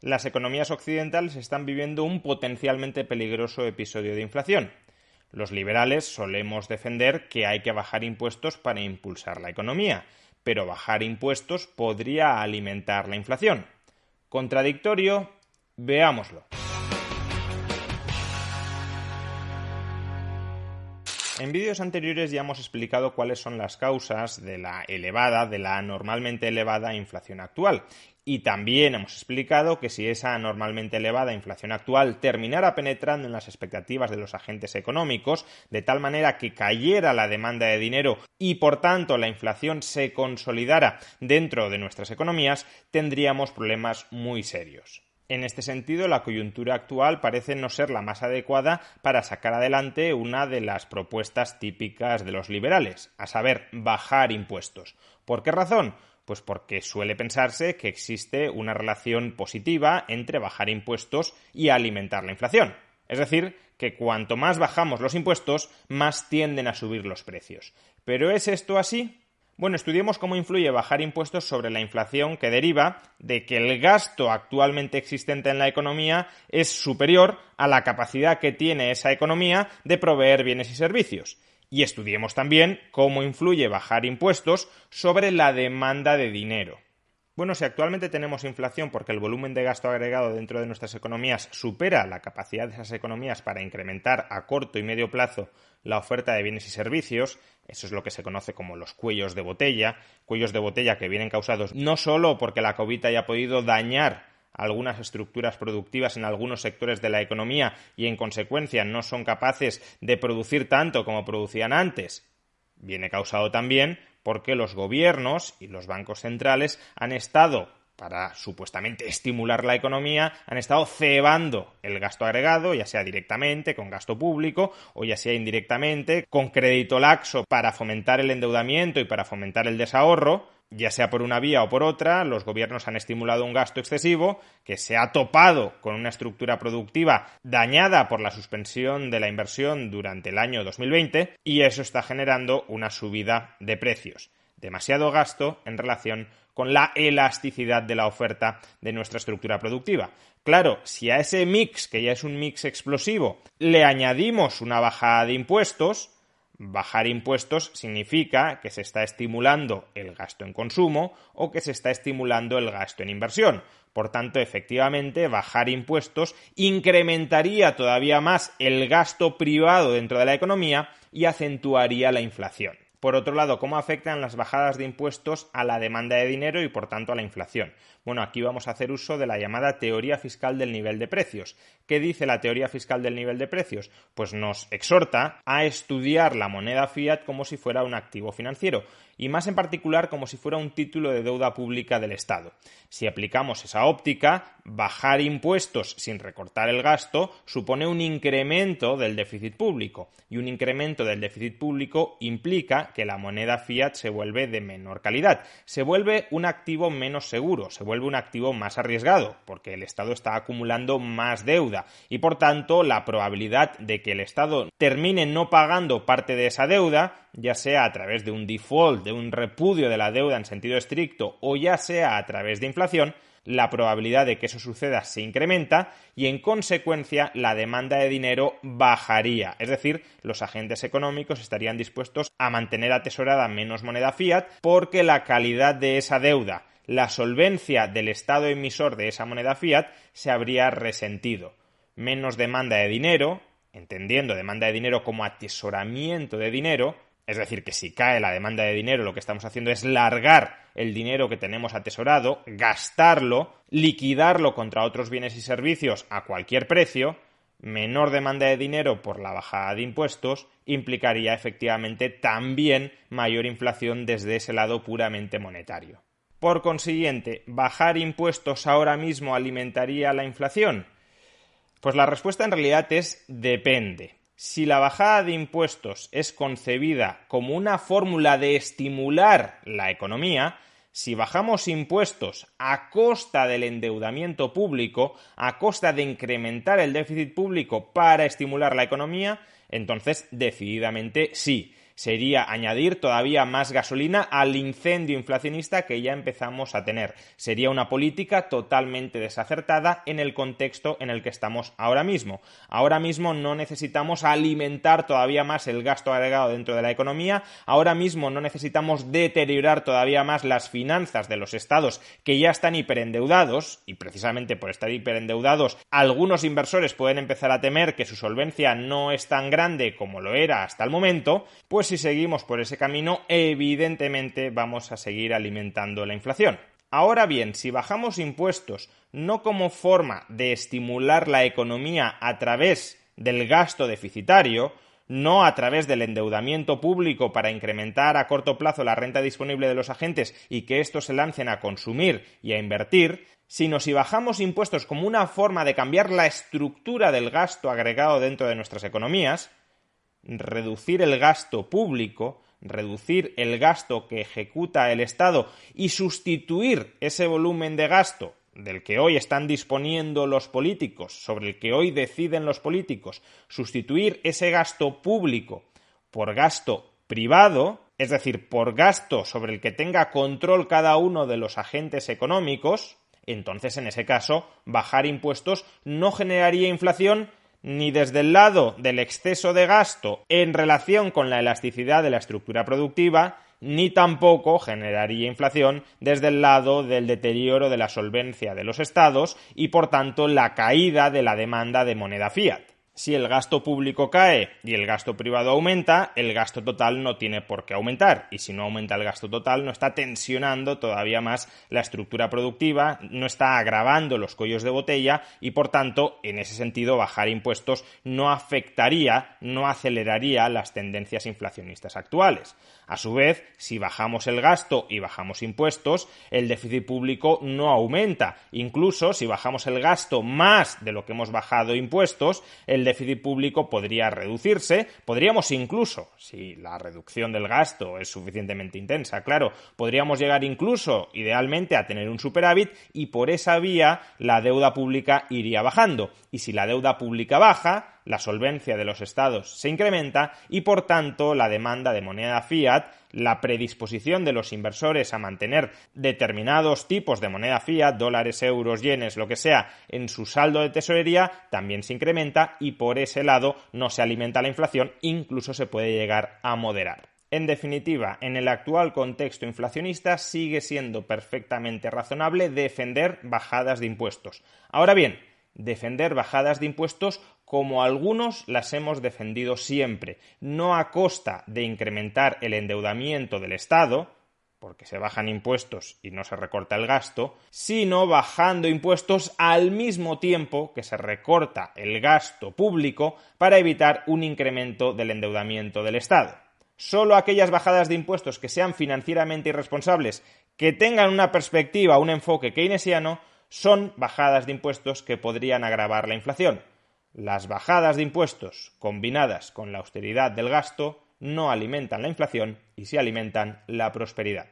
Las economías occidentales están viviendo un potencialmente peligroso episodio de inflación. Los liberales solemos defender que hay que bajar impuestos para impulsar la economía, pero bajar impuestos podría alimentar la inflación. ¿Contradictorio? Veámoslo. En vídeos anteriores ya hemos explicado cuáles son las causas de la anormalmente elevada inflación actual. Y también hemos explicado que si esa anormalmente elevada inflación actual terminara penetrando en las expectativas de los agentes económicos, de tal manera que cayera la demanda de dinero y por tanto la inflación se consolidara dentro de nuestras economías, tendríamos problemas muy serios. En este sentido, la coyuntura actual parece no ser la más adecuada para sacar adelante una de las propuestas típicas de los liberales, a saber, bajar impuestos. ¿Por qué razón? Pues porque suele pensarse que existe una relación positiva entre bajar impuestos y alimentar la inflación. Es decir, que cuanto más bajamos los impuestos, más tienden a subir los precios. ¿Pero es esto así? Bueno, estudiemos cómo influye bajar impuestos sobre la inflación que deriva de que el gasto actualmente existente en la economía es superior a la capacidad que tiene esa economía de proveer bienes y servicios. Y estudiemos también cómo influye bajar impuestos sobre la demanda de dinero. Bueno, si actualmente tenemos inflación porque el volumen de gasto agregado dentro de nuestras economías supera la capacidad de esas economías para incrementar a corto y medio plazo la oferta de bienes y servicios, eso es lo que se conoce como los cuellos de botella que vienen causados no solo porque la COVID haya podido dañar algunas estructuras productivas en algunos sectores de la economía y en consecuencia no son capaces de producir tanto como producían antes. Viene causado también porque los gobiernos y los bancos centrales han estado, para supuestamente estimular la economía, han estado cebando el gasto agregado, ya sea directamente con gasto público o ya sea indirectamente con crédito laxo para fomentar el endeudamiento y para fomentar el desahorro. Ya sea por una vía o por otra, los gobiernos han estimulado un gasto excesivo que se ha topado con una estructura productiva dañada por la suspensión de la inversión durante el año 2020 y eso está generando una subida de precios. Demasiado gasto en relación con la elasticidad de la oferta de nuestra estructura productiva. Claro, si a ese mix, que ya es un mix explosivo, le añadimos una bajada de impuestos, bajar impuestos significa que se está estimulando el gasto en consumo o que se está estimulando el gasto en inversión. Por tanto, efectivamente, bajar impuestos incrementaría todavía más el gasto privado dentro de la economía y acentuaría la inflación. Por otro lado, ¿cómo afectan las bajadas de impuestos a la demanda de dinero y, por tanto, a la inflación? Bueno, aquí vamos a hacer uso de la llamada teoría fiscal del nivel de precios. ¿Qué dice la teoría fiscal del nivel de precios? Pues nos exhorta a estudiar la moneda fiat como si fuera un activo financiero y más en particular como si fuera un título de deuda pública del Estado. Si aplicamos esa óptica, bajar impuestos sin recortar el gasto supone un incremento del déficit público y un incremento del déficit público implica que la moneda fiat se vuelve de menor calidad, se vuelve un activo menos seguro, se vuelve un activo más arriesgado porque el Estado está acumulando más deuda y por tanto la probabilidad de que el Estado termine no pagando parte de esa deuda, ya sea a través de un default, de un repudio de la deuda en sentido estricto o ya sea a través de inflación, la probabilidad de que eso suceda se incrementa y en consecuencia la demanda de dinero bajaría, es decir, los agentes económicos estarían dispuestos a mantener atesorada menos moneda fiat porque la calidad de esa deuda, la solvencia del Estado emisor de esa moneda fiat se habría resentido. Menos demanda de dinero, entendiendo demanda de dinero como atesoramiento de dinero, es decir, que si cae la demanda de dinero lo que estamos haciendo es largar el dinero que tenemos atesorado, gastarlo, liquidarlo contra otros bienes y servicios a cualquier precio. Menor demanda de dinero por la bajada de impuestos implicaría efectivamente también mayor inflación desde ese lado puramente monetario. Por consiguiente, ¿bajar impuestos ahora mismo alimentaría la inflación? Pues la respuesta en realidad es depende. Si la bajada de impuestos es concebida como una fórmula de estimular la economía, si bajamos impuestos a costa del endeudamiento público, a costa de incrementar el déficit público para estimular la economía, entonces decididamente sí. sería añadir todavía más gasolina al incendio inflacionista que ya empezamos a tener. Sería una política totalmente desacertada en el contexto en el que estamos ahora mismo. Ahora mismo no necesitamos alimentar todavía más el gasto agregado dentro de la economía, ahora mismo no necesitamos deteriorar todavía más las finanzas de los estados que ya están hiperendeudados, y precisamente por estar hiperendeudados, algunos inversores pueden empezar a temer que su solvencia no es tan grande como lo era hasta el momento. Pues si seguimos por ese camino, evidentemente vamos a seguir alimentando la inflación. Ahora bien, si bajamos impuestos no como forma de estimular la economía a través del gasto deficitario, no a través del endeudamiento público para incrementar a corto plazo la renta disponible de los agentes y que estos se lancen a consumir y a invertir, sino si bajamos impuestos como una forma de cambiar la estructura del gasto agregado dentro de nuestras economías, reducir el gasto público, reducir el gasto que ejecuta el Estado y sustituir ese volumen de gasto del que hoy están disponiendo los políticos, sobre el que hoy deciden los políticos, sustituir ese gasto público por gasto privado, es decir, por gasto sobre el que tenga control cada uno de los agentes económicos, entonces en ese caso bajar impuestos no generaría inflación ni desde el lado del exceso de gasto en relación con la elasticidad de la estructura productiva, ni tampoco generaría inflación desde el lado del deterioro de la solvencia de los estados y, por tanto, la caída de la demanda de moneda fiat. Si el gasto público cae y el gasto privado aumenta, el gasto total no tiene por qué aumentar. Y si no aumenta el gasto total, no está tensionando todavía más la estructura productiva, no está agravando los cuellos de botella y, por tanto, en ese sentido, bajar impuestos no afectaría, no aceleraría las tendencias inflacionistas actuales. A su vez, si bajamos el gasto y bajamos impuestos, el déficit público no aumenta. Incluso si bajamos el gasto más de lo que hemos bajado impuestos, el déficit público podría reducirse. Podríamos incluso, si la reducción del gasto es suficientemente intensa, claro, podríamos llegar incluso, idealmente, a tener un superávit y por esa vía la deuda pública iría bajando. Y si la deuda pública baja, la solvencia de los estados se incrementa y, por tanto, la demanda de moneda fiat, la predisposición de los inversores a mantener determinados tipos de moneda fiat, dólares, euros, yenes, lo que sea, en su saldo de tesorería, también se incrementa y por ese lado no se alimenta la inflación, incluso se puede llegar a moderar. En definitiva, en el actual contexto inflacionista sigue siendo perfectamente razonable defender bajadas de impuestos. Ahora bien, defender bajadas de impuestos como algunos las hemos defendido siempre, no a costa de incrementar el endeudamiento del Estado, porque se bajan impuestos y no se recorta el gasto, sino bajando impuestos al mismo tiempo que se recorta el gasto público para evitar un incremento del endeudamiento del Estado. Solo aquellas bajadas de impuestos que sean financieramente irresponsables, que tengan una perspectiva, un enfoque keynesiano, son bajadas de impuestos que podrían agravar la inflación. Las bajadas de impuestos combinadas con la austeridad del gasto no alimentan la inflación y sí alimentan la prosperidad.